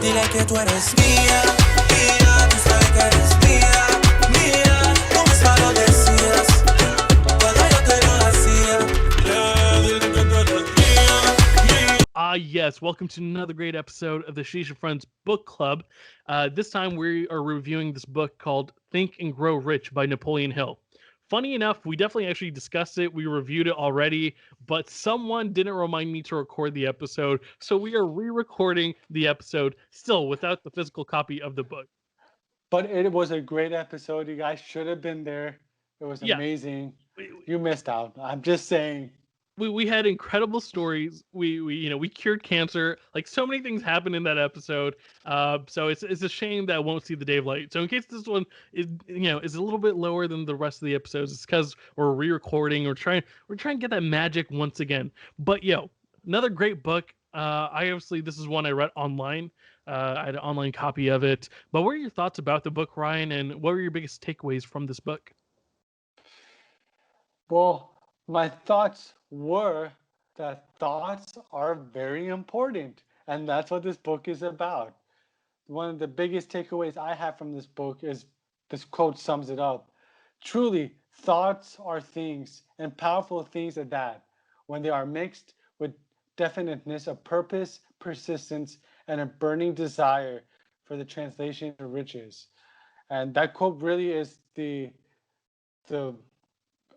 Dile que tú eres mía, mía, tú sabes que eres mía, mía. Tú misma lo decías cuando yo te lo hacía. Yeah, dile que tú eres mía, mía. Yes, welcome to another great episode of the Ashish and Friends Book Club. This time we are reviewing this book called Think and Grow Rich by Napoleon Hill. Funny enough, we definitely actually discussed it. We reviewed it already, but someone didn't remind me to record the episode. So we are re recording the episode still without the physical copy of the book. But it was a great episode. You guys should have been there. It was Yeah, amazing. we, You missed out. I'm just saying. we had incredible stories. We cured cancer. Like so many things happened in that episode. So it's a shame that it won't see the day of light. So in case this one is a little bit lower than the rest of the episodes, it's because we're re-recording. We're trying to get that magic once again. But another great book. I obviously this is one I read online. I had an online copy of it. But what are your thoughts about the book, Ryan? And what were your biggest takeaways from this book? Well, my thoughts were that thoughts are very important. And that's what this book is about. One of the biggest takeaways I have from this book is this quote sums it up. Truly, thoughts are things, and powerful things at that, when they are mixed with definiteness of purpose, persistence, and a burning desire for the translation to riches. And that quote really is the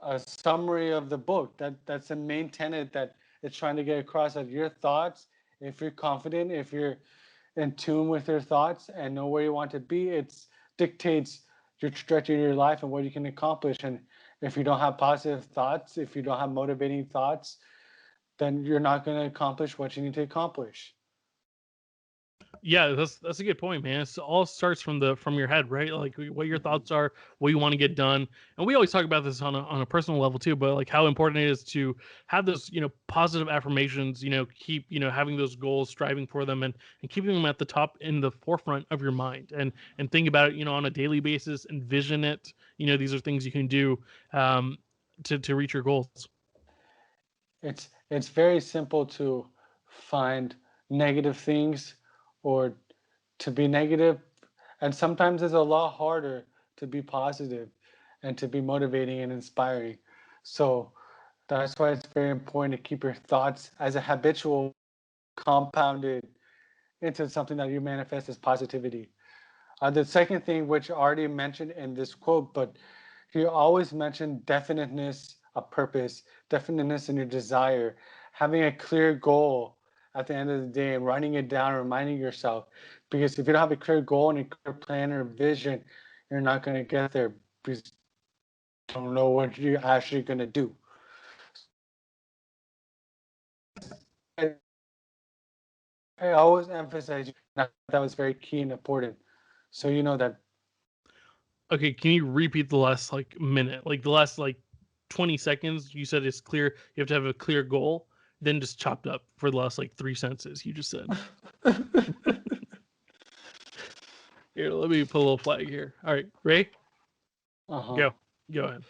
a summary of the book. That's the main tenet that it's trying to get across, that your thoughts, if you're confident, if you're in tune with your thoughts and know where you want to be, it dictates your trajectory of your life and what you can accomplish. And if you don't have positive thoughts, if you don't have motivating thoughts, then you're not going to accomplish what you need to accomplish. Yeah, that's a good point, man. It all starts from your head, right? Like what your Mhm. thoughts are, what you want to get done, and we always talk about this on a personal level too. But like how important it is to have those positive affirmations. Keep having those goals, striving for them, and keeping them at the top in the forefront of your mind, and think about it on a daily basis, envision it. These are things you can do to reach your goals. It's very simple to find negative things or to be negative, and sometimes it's a lot harder to be positive and to be motivating and inspiring. So that's why it's very important to keep your thoughts as a habitual compounded into something that you manifest as positivity. The second thing, which I already mentioned in this quote, but he always mentioned definiteness of purpose, definiteness in your desire, having a clear goal at the end of the day and writing it down, reminding yourself. Because if you don't have a clear goal and a clear plan or vision, you're not going to get there because you don't know what you're actually going to do. I always emphasize that was very key and important. So you know that. Okay, can you repeat the last like minute, like the last like 20 seconds? You said it's clear. You have to have a clear goal. Then just chopped up for the last like 3 sentences you just said. Here, let me put a little flag here. All right, Ray, Uh-huh. go ahead.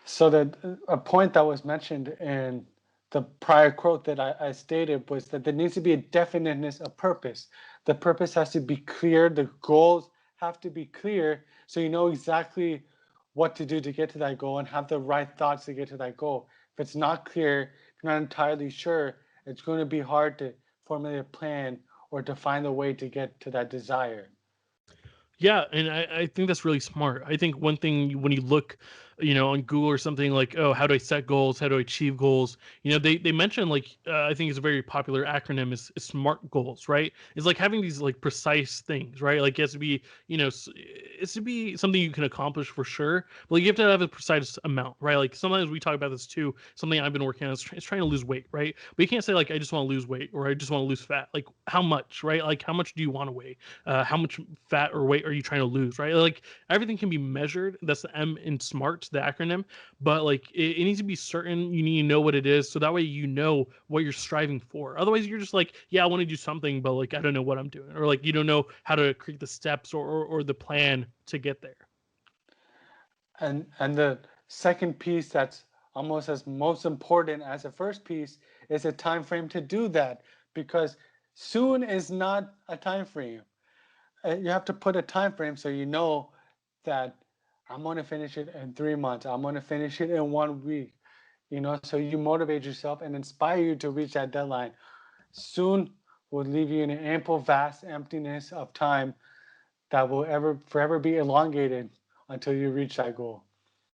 So that a point that was mentioned in the prior quote that I stated was that there needs to be a definiteness of purpose. The purpose has to be clear. The goals have to be clear, so you know exactly what to do to get to that goal and have the right thoughts to get to that goal. If it's not clear, if you're not entirely sure, it's going to be hard to formulate a plan or to find a way to get to that desire. Yeah, and I think that's really smart. I think one thing when you look, on Google or something like, oh, how do I set goals? How do I achieve goals? They mention like I think it's a very popular acronym is SMART goals, right? It's like having these like precise things, right? Like it has to be, it's to be something you can accomplish for sure, but like, you have to have a precise amount, right? Like sometimes we talk about this too. Something I've been working on is trying to lose weight, right? But you can't say like I just want to lose weight or I just want to lose fat. Like how much, right? Like how much do you want to weigh? How much fat or weight are you trying to lose, right? Like everything can be measured. That's the M in SMART, the acronym. But like it needs to be certain. You need to know what it is, so that way you know what you're striving for. Otherwise, you're just like, yeah, I want to do something, but like I don't know what I'm doing, or like you don't know how to create the steps or the plan to get there. And the second piece that's almost as most important as the first piece is a time frame to do that, because soon is not a time frame. You have to put a time frame so you know that I'm going to finish it in 3 months. I'm going to finish it in 1 week. So you motivate yourself and inspire you to reach that deadline. Soon will leave you in an ample, vast emptiness of time that will ever forever be elongated until you reach that goal.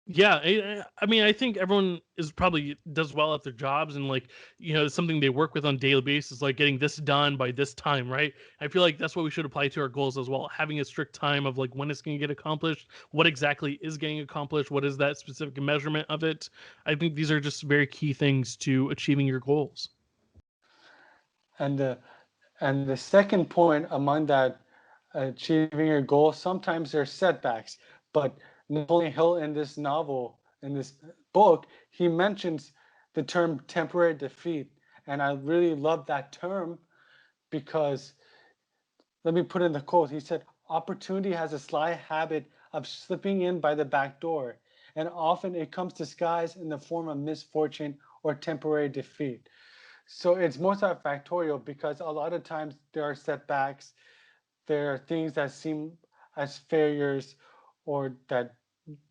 Yeah, I mean, I think everyone is probably does well at their jobs, and like it's something they work with on a daily basis, like getting this done by this time, right? I feel like that's what we should apply to our goals as well, having a strict time of like when it's going to get accomplished, what exactly is getting accomplished, what is that specific measurement of it. I think these are just very key things to achieving your goals. And the second point among that achieving your goal, sometimes there's setbacks. But Napoleon Hill in this novel, in this book, he mentions the term temporary defeat. And I really love that term because, let me put in the quote. He said, opportunity has a sly habit of slipping in by the back door, and often it comes disguised in the form of misfortune or temporary defeat. So it's multifactorial because a lot of times there are setbacks, there are things that seem as failures or that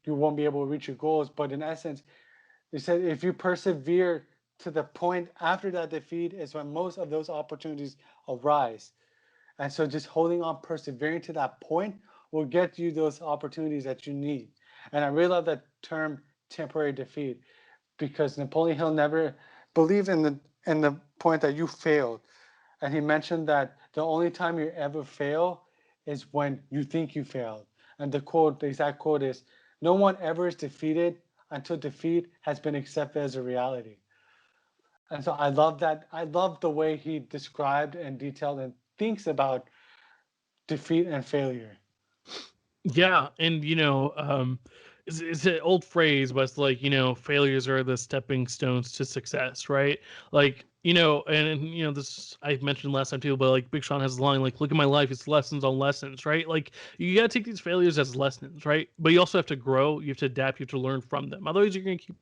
you won't be able to reach your goals. But in essence, they said if you persevere to the point after that defeat is when most of those opportunities arise. And so just holding on, persevering to that point will get you those opportunities that you need. And I really love that term temporary defeat because Napoleon Hill never believed in the point that you failed. And he mentioned that the only time you ever fail is when you think you failed. And the exact quote is, no one ever is defeated until defeat has been accepted as a reality. And so I love that. I love the way he described and detailed and thinks about defeat and failure. Yeah, and it's an old phrase, but it's like failures are the stepping stones to success, right? Like and this I mentioned last time too, but like Big Sean has a line like, "Look at my life, it's lessons on lessons," right? Like you gotta take these failures as lessons, right? But you also have to grow, you have to adapt, you have to learn from them. Otherwise, you're gonna keep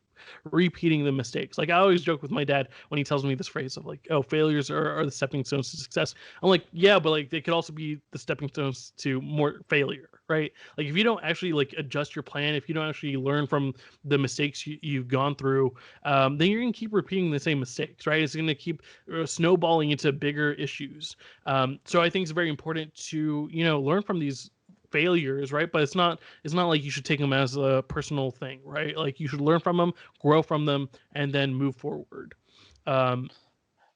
repeating the mistakes. Like I always joke with my dad when he tells me this phrase of like, "Oh, failures are the stepping stones to success." I'm like, yeah, but like they could also be the stepping stones to more failure, right? Like if you don't actually like adjust your plan, if you don't actually learn from the mistakes you've gone through, then you're gonna keep repeating the same mistakes, right? It's gonna keep snowballing into bigger issues. So I think it's very important to learn from these failures, right? But it's not like you should take them as a personal thing, right? Like you should learn from them, grow from them, and then move forward. Um,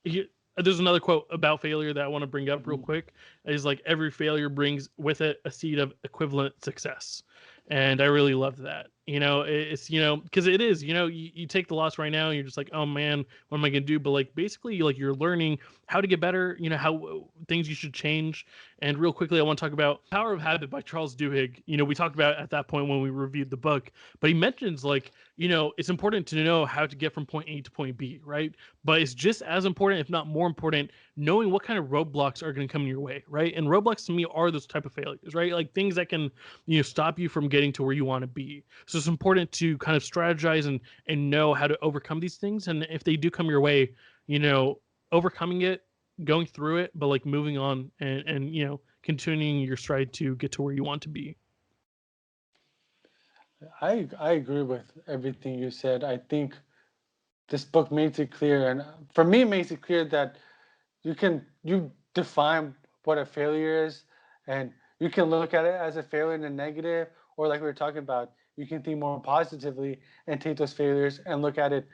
there's another quote about failure that I want to bring up real Mhm. quick. Is like every failure brings with it a seed of equivalent success, and I really love that. It's because it is. You take the loss right now, and you're just like, oh man, what am I gonna do? But like basically, like you're learning how to get better. How things you should change. And real quickly, I want to talk about Power of Habit by Charles Duhigg. We talked about it at that point when we reviewed the book, but he mentions like it's important to know how to get from point A to point B, right? But it's just as important, if not more important, knowing what kind of roadblocks are going to come in your way, right? And roadblocks to me are those type of failures, right? Like things that can stop you from getting to where you want to be. So it's important to kind of strategize and know how to overcome these things. And if they do come your way, overcoming it, going through it, but like moving on and continuing your stride to get to where you want to be. I agree with everything you said. I think this book makes it clear, and for me, it makes it clear that you define what a failure is, and you can look at it as a failure in a negative, or like we were talking about, you can think more positively and take those failures and look at it.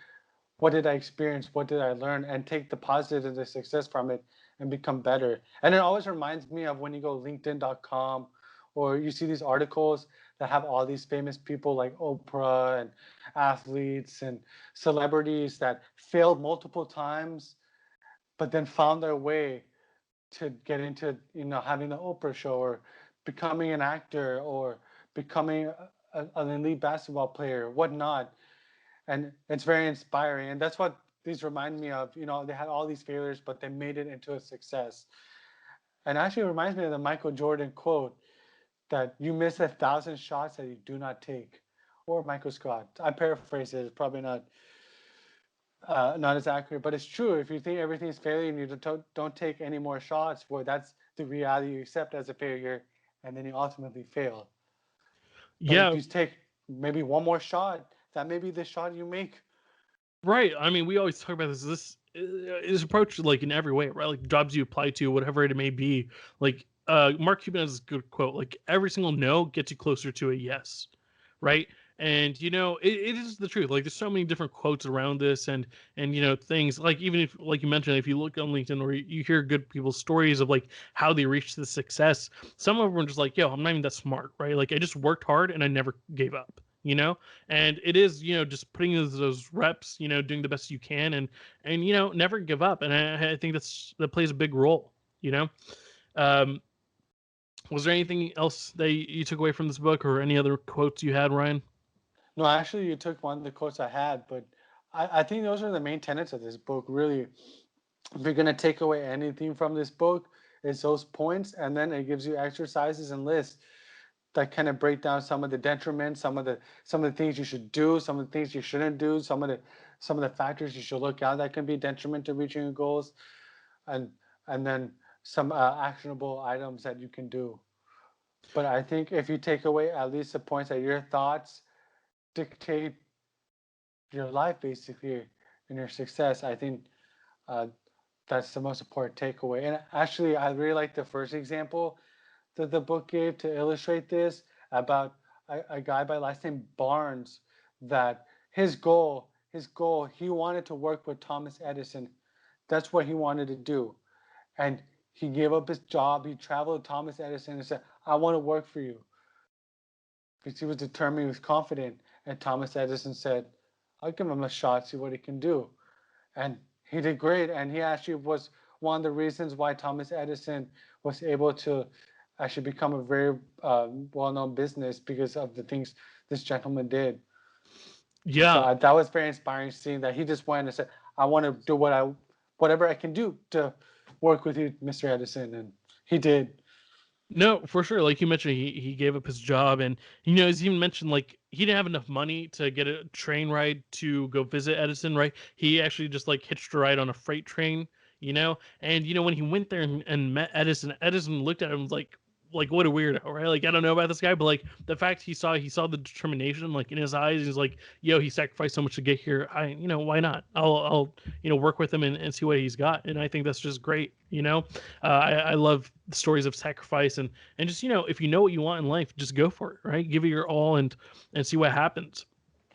What did I experience? What did I learn? And take the positive and the success from it and become better. And it always reminds me of when you go LinkedIn.com or you see these articles that have all these famous people like Oprah and athletes and celebrities that failed multiple times, but then found their way to get into, having the Oprah show or becoming an actor or becoming an elite basketball player, whatnot. And it's very inspiring. And that's what these remind me of. They had all these failures, but they made it into a success. And actually reminds me of the Michael Jordan quote that you miss 1,000 shots that you do not take. Or Michael Scott. I paraphrase it. It's probably not not as accurate, but it's true. If you think everything is failure and you don't take any more shots, well, that's the reality you accept as a failure, and then you ultimately fail. But if Yeah, you take maybe one more shot, that may be the shot you make. right. I mean, we always talk about this is approached like in every way, right? Like jobs you apply to, whatever it may be. Like Mark Cuban has this good quote, like every single no gets you closer to a yes, right? And it is the truth. Like there's so many different quotes around this, and things like, even if, like you mentioned, if you look on LinkedIn or you hear good people's stories of like how they reached the success, some of them are just like, yo, I'm not even that smart, right? Like I just worked hard and I never gave up. And it is, just putting those reps, doing the best you can, and never give up. And I think that plays a big role. you know um was there anything else that you took away from this book, or any other quotes you had, Ryan? No, actually, you took one of the quotes I had, but I think those are the main tenets of this book. Really, if you're gonna take away anything from this book, it's those points, and then it gives you exercises and lists that kind of break down some of the detriments, some of the things you should do, some of the things you shouldn't do, some of the factors you should look out that can be detriment to reaching your goals, and and then some actionable items that you can do. But I think if you take away at least the points that your thoughts dictate your life basically and your success, I think uh, that's the most important takeaway. And actually, I really like the first example that the book gave to illustrate this, about a guy by last name Barnes, that his goal, he wanted to work with Thomas Edison. That's what he wanted to do. And he gave up his job. He traveled to Thomas Edison and said, I want to work for you. Because he was determined, he was confident. And Thomas Edison said, I'll give him a shot, see what he can do. And he did great. And he actually was one of the reasons why Thomas Edison was able to actually become a very well-known business, because of the things this gentleman did. So Yeah. that was very inspiring, seeing that he just went and said, I want to do whatever I can do to work with you, Mr. Edison. And he did. No, for sure. Like you mentioned, he gave up his job, and he's even mentioned like he didn't have enough money to get a train ride to go visit Edison. Right? He actually just like hitched a ride on a freight train. And when he went there and met Edison, Edison looked at him like what a weirdo, right? Like I don't know about this guy, but like the fact he saw the determination like in his eyes. He's like, yo, he sacrificed so much to get here. Why not? I'll work with him and see what he's got. And I think that's just great. I love the stories of sacrifice, and just if you know what you want in life, just go for it, right? Give it your all, and see what happens.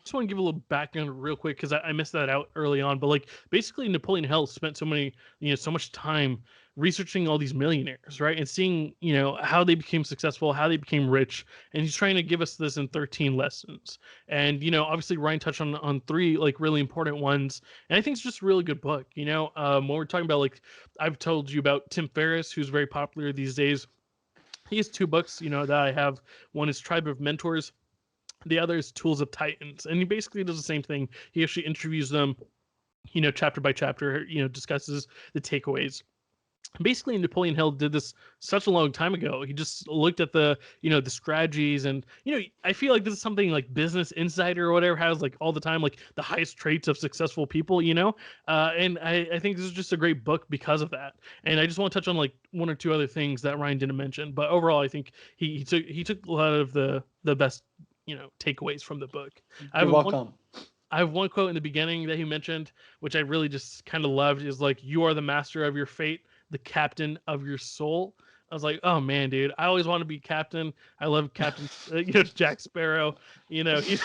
Just want to give a little background real quick, because I missed that out early on. But like basically, Napoleon Hill spent so much time researching all these millionaires, right, and seeing how they became successful, how they became rich, and he's trying to give us this in 13 lessons. And obviously Ryan touched on three like really important ones, and I think it's just a really good book. When we're talking about, like, I've told you about Tim Ferriss, who's very popular these days. He has two books, that I have. One is Tribe of Mentors. The other is Tools of Titans. And he basically does the same thing. He actually interviews them, chapter by chapter, discusses the takeaways. Basically, Napoleon Hill did this such a long time ago. He just looked at the strategies, and I feel like this is something like Business Insider or whatever has like all the time, like the highest traits of successful people. And I think this is just a great book because of that. And I just want to touch on like one or two other things that Ryan didn't mention, but overall, I think he took a lot of the best takeaways from the book. I You're have one welcome. I have one quote in the beginning that he mentioned, which I really just kind of loved. Is like, "You are the master of your fate, the captain of your soul." I was like, "Oh man, dude! I always want to be captain. I love Captain, Jack Sparrow. You know, he,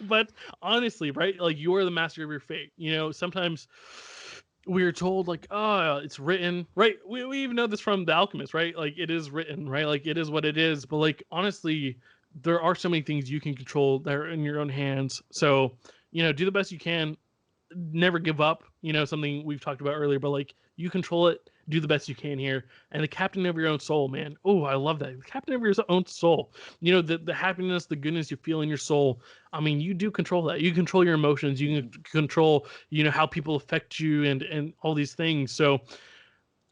but honestly, right? Like, you are the master of your fate. Sometimes we are told like, oh, it's written, right? We even know this from The Alchemist, right? Like, it is written, right? Like, it is what it is. But like, honestly, there are so many things you can control that are in your own hands. So do the best you can. Never give up. Something we've talked about earlier, but like, you control it. Do the best you can here. And the captain of your own soul, man. Oh, I love that. The captain of your own soul. The happiness, the goodness you feel in your soul. I mean, you do control that. You control your emotions. You can control, how people affect you, and all these things. So,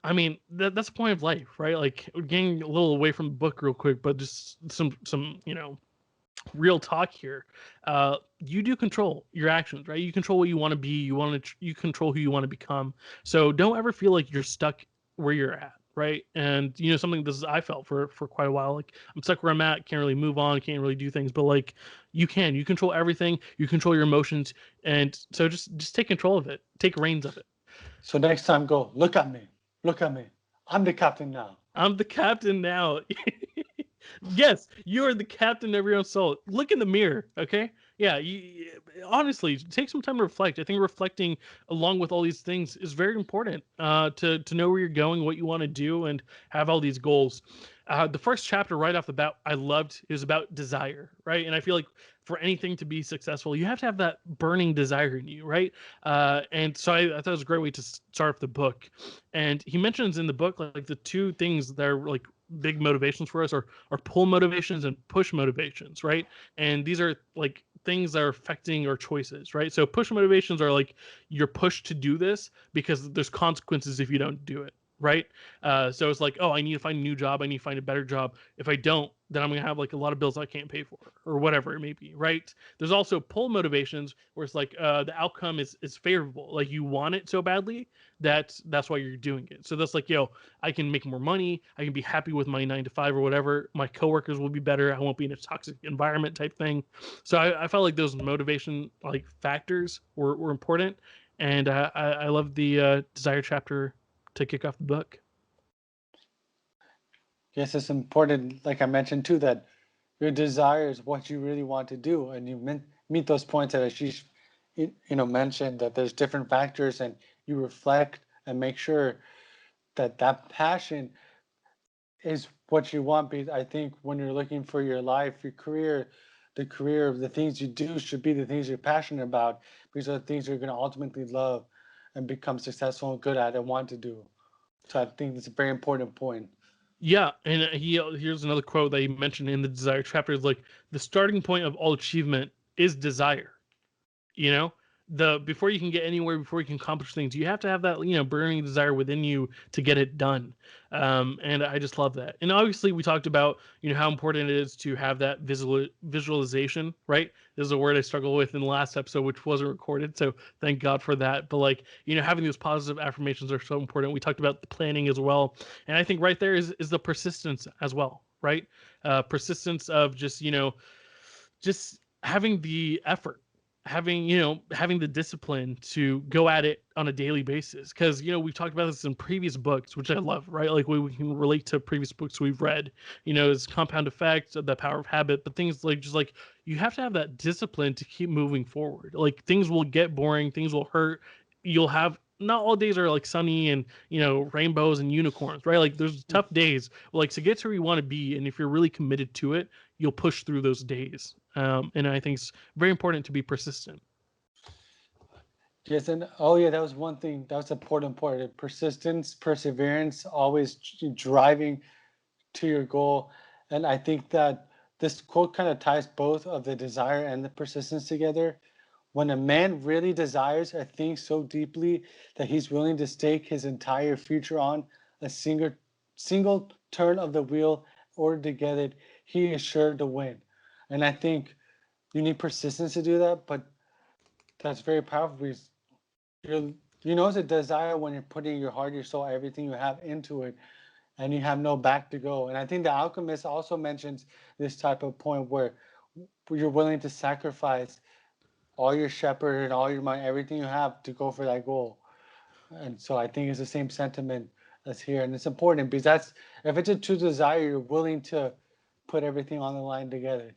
I mean, that's the point of life, right? Like, we're getting a little away from the book real quick, but just some real talk here. you do control your actions, right? You control what you want to be. You control who you want to become. So don't ever feel like you're stuck where you're at, right? And something this is I felt for quite a while. Like I'm stuck where I'm at, can't really move on, can't really do things. But like you control everything. You control your emotions, and so just take control of it. Take reins of it. So next time, go look at me. Look at me. I'm the captain now. I'm the captain now. Yes, you are the captain of your own soul. Look in the mirror, okay? Yeah, honestly, take some time to reflect. I think reflecting along with all these things is very important to know where you're going, what you want to do, and have all these goals. The first chapter right off the bat I loved is about desire, right? And I feel like for anything to be successful, you have to have that burning desire in you, right? And so I thought it was a great way to start off the book. And he mentions in the book like the two things that are like big motivations for us are pull motivations and push motivations, right? And these are like things that are affecting our choices, right? So push motivations are like you're pushed to do this because there's consequences if you don't do it, right? So it's like, oh, I need to find a new job, I need to find a better job. If I don't, then I'm gonna have like a lot of bills I can't pay for, or whatever it may be, right? There's also pull motivations where it's like the outcome is favorable, like you want it so badly that's why you're doing it. So that's like, I can make more money, I can be happy with my 9 to 5 or whatever, my coworkers will be better, I won't be in a toxic environment type thing. So I felt like those motivation like factors were important, and I love the desire chapter to kick off the book. Yes, it's important, like I mentioned too, that your desire is what you really want to do, and you meet those points that Ashish, mentioned, that there's different factors, and you reflect and make sure that that passion is what you want. Because I think when you're looking for your life, your career, the things you do should be the things you're passionate about, because are the things you're going to ultimately love and become successful and good at and want to do. So I think that's a very important point. Yeah, and here's another quote that he mentioned in the desire chapter is like the starting point of all achievement is desire. Before you can get anywhere, before you can accomplish things, you have to have that burning desire within you to get it done. And I just love that. And obviously we talked about how important it is to have that visualization, right? This is a word I struggled with in the last episode, which wasn't recorded, so thank God for that. But like having those positive affirmations are so important. We talked about the planning as well, and I think right there is the persistence as well, right? Persistence of just just having the effort, having the discipline to go at it on a daily basis, because we've talked about this in previous books, which I love, right? Like we can relate to previous books we've read, it's compound effect, the power of habit, but things like just like you have to have that discipline to keep moving forward. Like things will get boring, things will hurt, you'll have not all days are like sunny and rainbows and unicorns, right? Like there's tough days, like to get to where you want to be, and if you're really committed to it, you'll push through those days. And I think it's very important to be persistent. Yes, and that was one thing that was important part. Persistence, perseverance, always driving to your goal. And I think that this quote kind of ties both of the desire and the persistence together. When a man really desires a thing so deeply that he's willing to stake his entire future on a single turn of the wheel in order to get it, he is sure to win. And I think you need persistence to do that, but that's very powerful because it's a desire when you're putting your heart, your soul, everything you have into it, and you have no back to go. And I think the Alchemist also mentions this type of point where you're willing to sacrifice all your shepherd and all your money, everything you have to go for that goal. And so I think it's the same sentiment as here. And it's important because if it's a true desire, you're willing to put everything on the line together.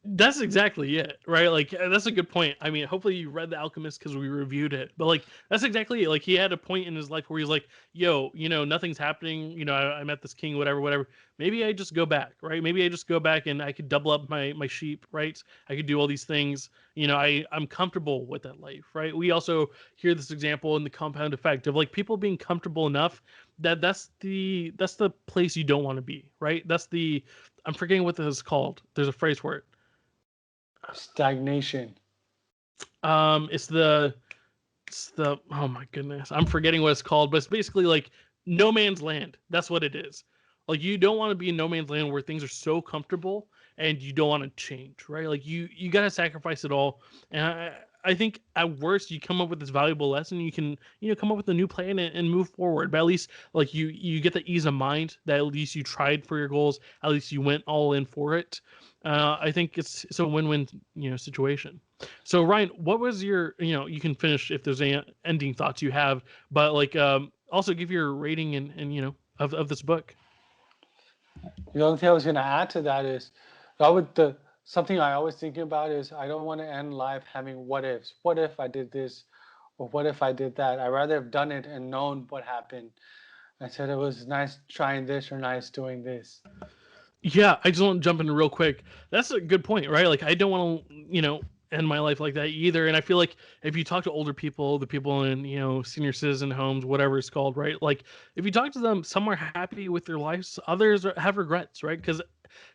That's exactly it, right? Like that's a good point. I mean, hopefully you read The Alchemist because we reviewed it, but like that's exactly it. Like he had a point in his life where he's like, "Yo, nothing's happening. I met this king, whatever. Maybe I just go back, right? Maybe I just go back and I could double up my sheep, right? I could do all these things. I'm comfortable with that life, right? We also hear this example in the compound effect of like people being comfortable enough that's the place you don't want to be, right? I'm forgetting what this is called. There's a phrase for it. Stagnation. It's the oh my goodness, I'm forgetting what it's called, but it's basically like no man's land. That's what it is. Like you don't want to be in no man's land where things are so comfortable and you don't want to change, right? Like you got to sacrifice it all. And I think at worst you come up with this valuable lesson. You can come up with a new plan and move forward. But at least like you get the ease of mind that at least you tried for your goals. At least you went all in for it. I think it's a win-win situation. So Ryan, what was your you can finish if there's any ending thoughts you have, but like also give your rating and of this book. The only thing I was going to add to that is, something I always think about is I don't want to end life having what ifs. What if I did this, or what if I did that? I'd rather have done it and known what happened. I said it was nice trying this or nice doing this. Yeah, I just want to jump in real quick. That's a good point, right? Like I don't want to, end my life like that either. And I feel like if you talk to older people, the people in, senior citizen homes, whatever it's called, right? Like if you talk to them, some are happy with their lives, others have regrets, right? Because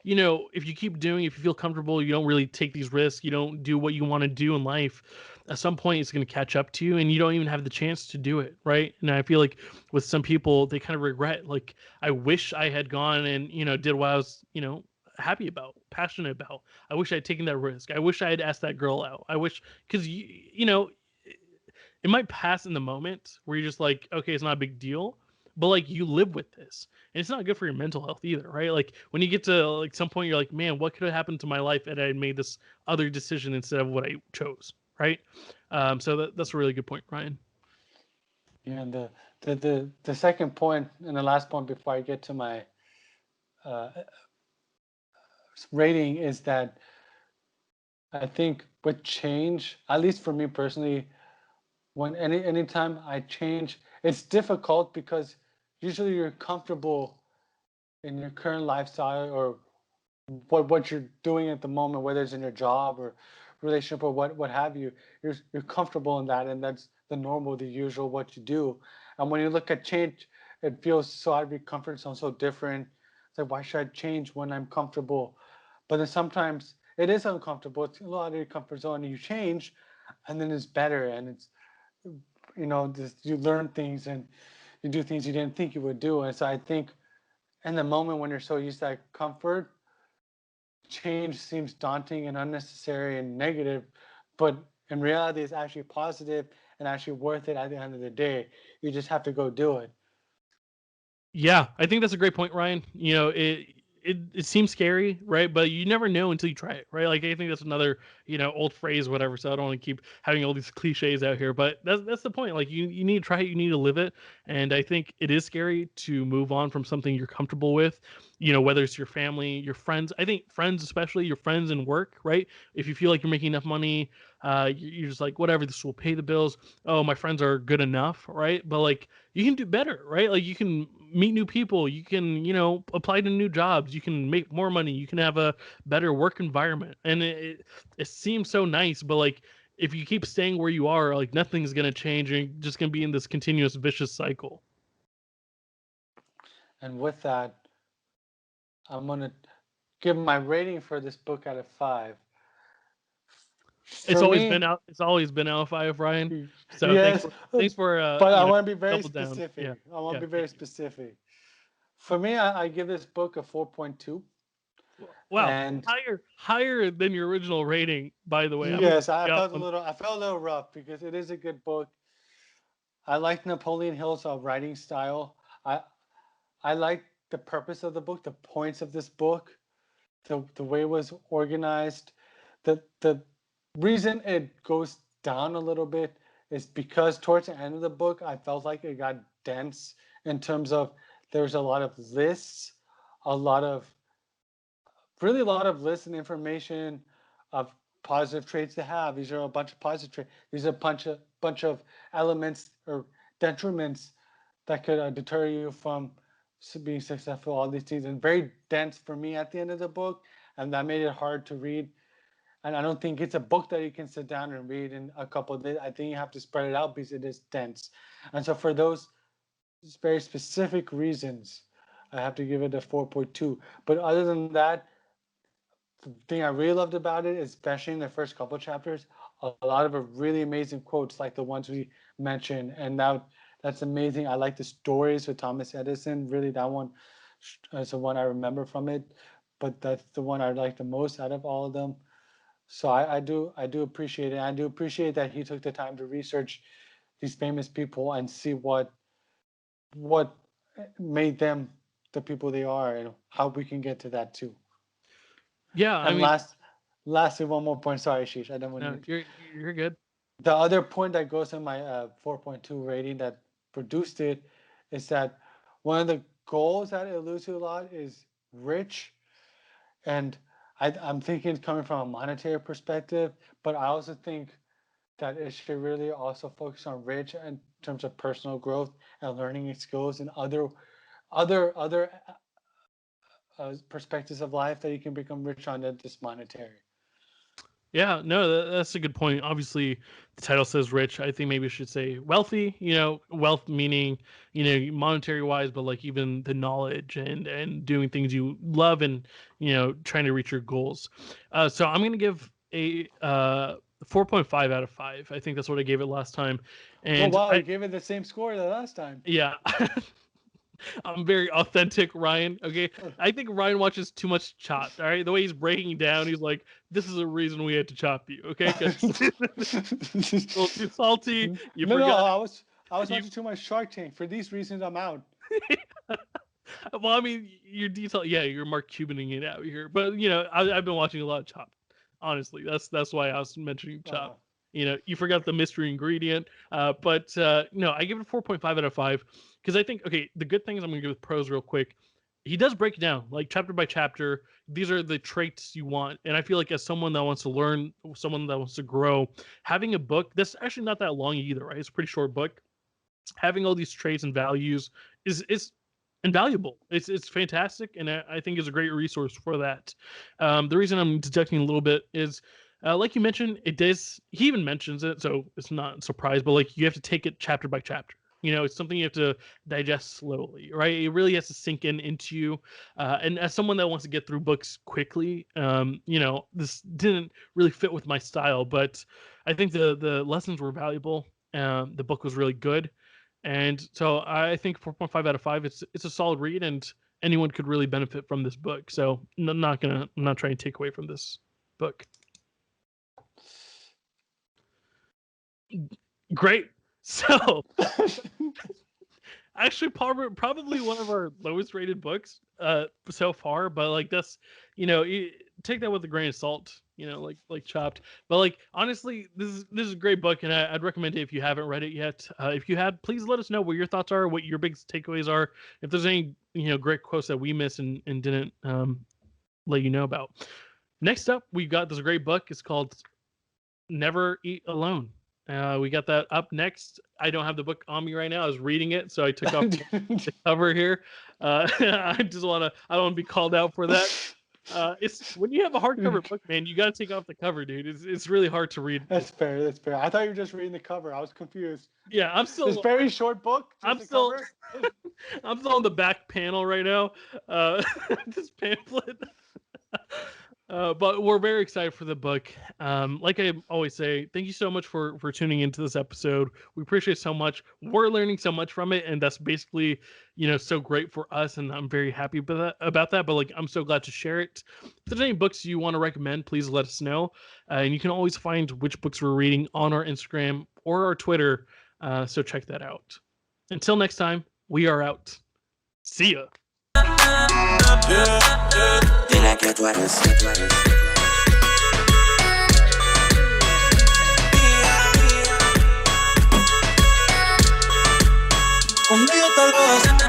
if you keep doing, if you feel comfortable, you don't really take these risks, you don't do what you want to do in life, at some point it's going to catch up to you and you don't even have the chance to do it, right? And I feel like with some people, they kind of regret, like, I wish I had gone and, did what I was, happy about, passionate about. I wish I had taken that risk. I wish I had asked that girl out. I wish, because, it might pass in the moment where you're just like, okay, it's not a big deal, but like you live with this, and it's not good for your mental health either, right? Like when you get to like some point, you're like, man, what could have happened to my life if I had made this other decision instead of what I chose, right? So that's a really good point, Ryan. Yeah, and the second point and the last point before I get to my uh, rating is that I think with change, at least for me personally, when anytime I change, it's difficult because usually you're comfortable in your current lifestyle or what you're doing at the moment, whether it's in your job or relationship or what have you. You're comfortable in that, and that's the normal, the usual, what you do. And when you look at change, it feels so out of your comfort zone, so different. It's like, why should I change when I'm comfortable? But then sometimes it is uncomfortable. It's a lot of your comfort zone, and you change, and then it's better, and it's just you learn things and you do things you didn't think you would do. And so I think in the moment when you're so used to that comfort, change seems daunting and unnecessary and negative, but in reality, it's actually positive and actually worth it at the end of the day. You just have to go do it. Yeah, I think that's a great point, Ryan. It seems scary, right? But you never know until you try it, right? Like I think that's another old phrase, whatever. So I don't want to keep having all these cliches out here, but that's the point. Like you need to try it, you need to live it, and I think it is scary to move on from something you're comfortable with. Whether it's your family, your friends. I think friends, especially your friends and work, right? If you feel like you're making enough money, you're just like whatever. This will pay the bills. Oh, my friends are good enough, right? But like you can do better, right? Like you can meet new people, you can, apply to new jobs, you can make more money, you can have a better work environment. And it seems so nice, but like if you keep staying where you are, like nothing's gonna change. You're just gonna be in this continuous vicious cycle. And with that, I'm going to give my rating for this book out of 5. It's For always been me, out. It's always been out of five, Ryan. So yes, thanks for but I want to be very double down. specific. Yeah, I want yeah. to be very specific. For me, I give this book a 4.2. Wow, And higher than your original rating. By the way, I'm gonna yes, look up on. I felt a little rough because it is a good book. I like Napoleon Hill's writing style. I I like the purpose of the book, the points of this book, the way it was organized. The reason it goes down a little bit is because towards the end of the book, I felt like it got dense in terms of there's a lot of lists, a lot of really a lot of lists and information of positive traits to have. These are a bunch of positive traits. These are a bunch of elements or detriments that could deter you from being successful. All these things, and very dense for me at the end of the book, and that made it hard to read. And I don't think it's a book that you can sit down and read in a couple of days. I think you have to spread it out because it is dense. And so for those very specific reasons, I have to give it a 4.2. But other than that, the thing I really loved about it, especially in the first couple of chapters, a lot of really amazing quotes like the ones we mentioned, and that's amazing. I like the stories with Thomas Edison. Really, that one is the one I remember from it. but that's the one I like the most out of all of them. So I do appreciate it. I do appreciate that he took the time to research these famous people and see what made them the people they are and how we can get to that too. Yeah, I And mean, lastly, one more point. Sorry, Ashish, I don't want no, to. you're good. The other point that goes in my 4.2 rating that produced it is that one of the goals that it alludes to a lot is rich. And I'm thinking it's coming from a monetary perspective, but I also think that it should really also focus on rich in terms of personal growth and learning skills and other perspectives of life that you can become rich on than just monetary. Yeah, no, that's a good point. Obviously, the title says rich. I think maybe it should say wealthy. Wealth meaning, monetary wise, but like even the knowledge and doing things you love and trying to reach your goals. So I'm gonna give a 4.5 out of 5. I think that's what I gave it last time, Oh and wow, you gave it the same score the last time. yeah. I'm very authentic, Ryan. Okay, I think Ryan watches too much Chopped. All right, the way he's breaking down, he's like, "This is a reason we had to chop you." Okay, because a little too salty. You No, forgot. I was You, watching too much Shark Tank. For these reasons, I'm out. well, I mean, your detail. Yeah, you're Mark Cubaning it out here, but I've been watching a lot of Chopped. Honestly, that's why I was mentioning Chopped. You forgot the mystery ingredient. But no, I give it a 4.5 out of 5 because I think the good thing is I'm gonna give it pros real quick. He does break it down like chapter by chapter. These are the traits you want, and I feel like as someone that wants to learn, someone that wants to grow, having a book that's actually not that long either, right? It's a pretty short book. Having all these traits and values is invaluable. It's fantastic, and I think is a great resource for that. The reason I'm deducting a little bit is, like you mentioned, it does. He even mentions it, so it's not a surprise. But like you have to take it chapter by chapter. It's something you have to digest slowly, right? It really has to sink into you. And as someone that wants to get through books quickly, this didn't really fit with my style. But I think the lessons were valuable. The book was really good. And so I think 4.5 out of 5. It's a solid read, and anyone could really benefit from this book. So I'm not trying to take away from this book. Great. So actually, probably one of our lowest rated books so far, but like that's take that with a grain of salt. Like Chopped, but like honestly, this is a great book, and I'd recommend it if you haven't read it yet. If you have, please let us know what your thoughts are, what your biggest takeaways are. If there's any great quotes that we missed and didn't let you know about. Next up, we got this great book. It's called Never Eat Alone. We got that up next. I don't have the book on me right now. I was reading it, so I took off the cover here. I don't want to be called out for that. It's when you have a hardcover book, man, you got to take off the cover, dude. It's really hard to read. That's fair. I thought you were just reading the cover. I was confused. Yeah, I'm still. This very short book. I'm still on the back panel right now. This pamphlet. But we're very excited for the book. Like I always say, thank you so much for tuning into this episode. We appreciate it so much. We're learning so much from it, and that's basically so great for us. And I'm very happy about that. But like, I'm so glad to share it. If there's any books you want to recommend, please let us know. And you can always find which books we're reading on our Instagram or our Twitter. So check that out. Until next time, we are out. See ya. Dile que tú eres. Conmigo tal vez